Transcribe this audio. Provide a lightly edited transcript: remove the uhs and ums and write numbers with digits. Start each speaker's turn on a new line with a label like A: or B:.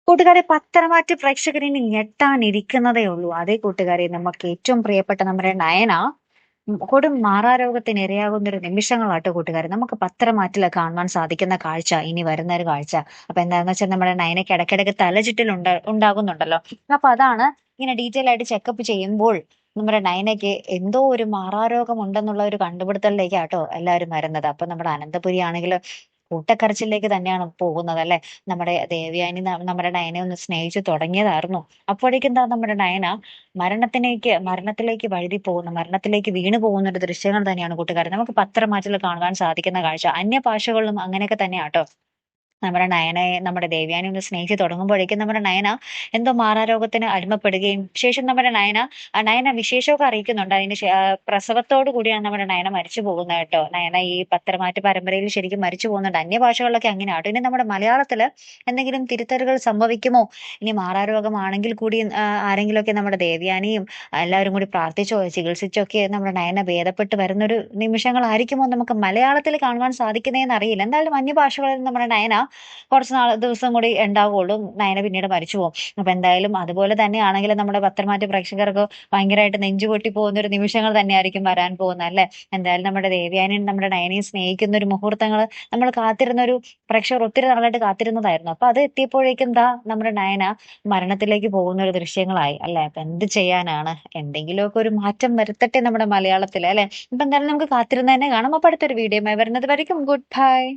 A: കൂട്ടുകാരെ, പത്തരമാറ്റ് പ്രേക്ഷകരിനി ഞെട്ടാനിരിക്കുന്നതേ ഉള്ളൂ. അതേ കൂട്ടുകാരെ, നമുക്ക് ഏറ്റവും പ്രിയപ്പെട്ട നമ്മുടെ നയന കൊടും മാറാരോഗത്തിന് ഇരയാകുന്ന ഒരു നിമിഷങ്ങളാട്ടോ കൂട്ടുകാരെ. നമുക്ക് പത്തരമാറ്റില് കാണുവാൻ സാധിക്കുന്ന കാഴ്ച, ഇനി വരുന്ന ഒരു കാഴ്ച. അപ്പൊ എന്താന്ന് വെച്ചാൽ നമ്മുടെ നയനയ്ക്ക് ഇടയ്ക്കിടയ്ക്ക് തലചുറ്റൽ ഉണ്ടാകുന്നുണ്ടല്ലോ. അപ്പൊ അതാണ് ഇങ്ങനെ ഡീറ്റെയിൽ ആയിട്ട് ചെക്കപ്പ് ചെയ്യുമ്പോൾ നമ്മുടെ നയനയ്ക്ക് എന്തോ ഒരു മാറാരോഗം ഉണ്ടെന്നുള്ള ഒരു കണ്ടുപിടുത്തലിലേക്കാട്ടോ എല്ലാവരും വരുന്നത്. അപ്പൊ നമ്മുടെ അനന്തപുരി ആണെങ്കിൽ കൂട്ടക്കരച്ചിലേക്ക് തന്നെയാണ് പോകുന്നത് അല്ലെ. നമ്മുടെ ദേവയാനി നമ്മുടെ നയനെ ഒന്ന് സ്നേഹിച്ചു തുടങ്ങിയതായിരുന്നു. അപ്പോഴേക്കും എന്താ നമ്മുടെ നയന മരണത്തിലേക്ക് വഴുതി പോകുന്ന, മരണത്തിലേക്ക് വീണു പോകുന്ന ഒരു ദൃശ്യങ്ങൾ തന്നെയാണ് കൂട്ടുകാരെ നമുക്ക് പത്രമാറ്റിൽ കാണുവാൻ സാധിക്കുന്ന കാഴ്ച. അന്യഭാഷകളിലും അങ്ങനെയൊക്കെ തന്നെയാട്ടോ. നമ്മുടെ നയനയെ നമ്മുടെ ദേവയാനി ഒന്ന് സ്നേഹിച്ച് തുടങ്ങുമ്പോഴേക്കും നമ്മുടെ നയന എന്തോ മാറാരോഗത്തിന് അടിമപ്പെടുകയും ശേഷം നമ്മുടെ നയന വിശേഷമൊക്കെ അറിയിക്കുന്നുണ്ട്. പ്രസവത്തോടു കൂടിയാണ് നമ്മുടെ നയന മരിച്ചു പോകുന്നത് കേട്ടോ. നയന ഈ പത്തരമാറ്റ് പരമ്പരയിൽ ശരിക്കും മരിച്ചു പോകുന്നുണ്ട്. അന്യഭാഷകളിലൊക്കെ അങ്ങനെയാട്ടോ. ഇനി നമ്മുടെ മലയാളത്തില് എന്തെങ്കിലും തിരുത്തലുകൾ സംഭവിക്കുമോ? ഇനി മാറാരോഗമാണെങ്കിൽ കൂടി ആരെങ്കിലുമൊക്കെ നമ്മുടെ ദേവയാനിയും എല്ലാവരും കൂടി പ്രാർത്ഥിച്ചോ ചികിത്സിച്ചോ ഒക്കെ നമ്മുടെ നയന ഭേദപ്പെട്ട് വരുന്നൊരു നിമിഷങ്ങളായിരിക്കുമോ നമുക്ക് മലയാളത്തിൽ കാണുവാൻ സാധിക്കുന്നതെന്ന് അറിയില്ല. എന്തായാലും അന്യഭാഷകളിൽ നമ്മുടെ നയന കുറച്ച് ദിവസം കൂടി ഉണ്ടാവുള്ളൂ. നയന പിന്നീട് മരിച്ചു പോകും. അപ്പൊ എന്തായാലും അതുപോലെ തന്നെയാണെങ്കിൽ നമ്മുടെ പത്തരമാറ്റ് പ്രേക്ഷകർക്ക് ഭയങ്കരമായിട്ട് നെഞ്ചുപൊട്ടി പോകുന്ന ഒരു നിമിഷങ്ങൾ തന്നെയായിരിക്കും വരാൻ പോകുന്നത് അല്ലെ. എന്തായാലും നമ്മുടെ ദേവയാനിയും നമ്മുടെ നയനയും സ്നേഹിക്കുന്ന ഒരു മുഹൂർത്തങ്ങൾ നമ്മൾ കാത്തിരുന്ന ഒരു പ്രേക്ഷകർ ഒത്തിരി നാളായിട്ട് കാത്തിരുന്നതായിരുന്നു. അപ്പൊ അത് എത്തിയപ്പോഴേക്കും എന്താ നമ്മുടെ നയന മരണത്തിലേക്ക് പോകുന്ന ഒരു ദൃശ്യങ്ങളായി അല്ലെ. അപ്പൊ എന്ത് ചെയ്യാനാണ്, എന്തെങ്കിലുമൊക്കെ ഒരു മാറ്റം വരുത്തട്ടെ നമ്മുടെ മലയാളത്തിൽ അല്ലെ. അപ്പൊ എന്തായാലും നമുക്ക് കാത്തിരുന്ന് തന്നെ കാണാം. അപ്പൊ അടുത്തൊരു വീഡിയോയുമായി വരുന്നത് വരയ്ക്കും ഗുഡ് ബൈ.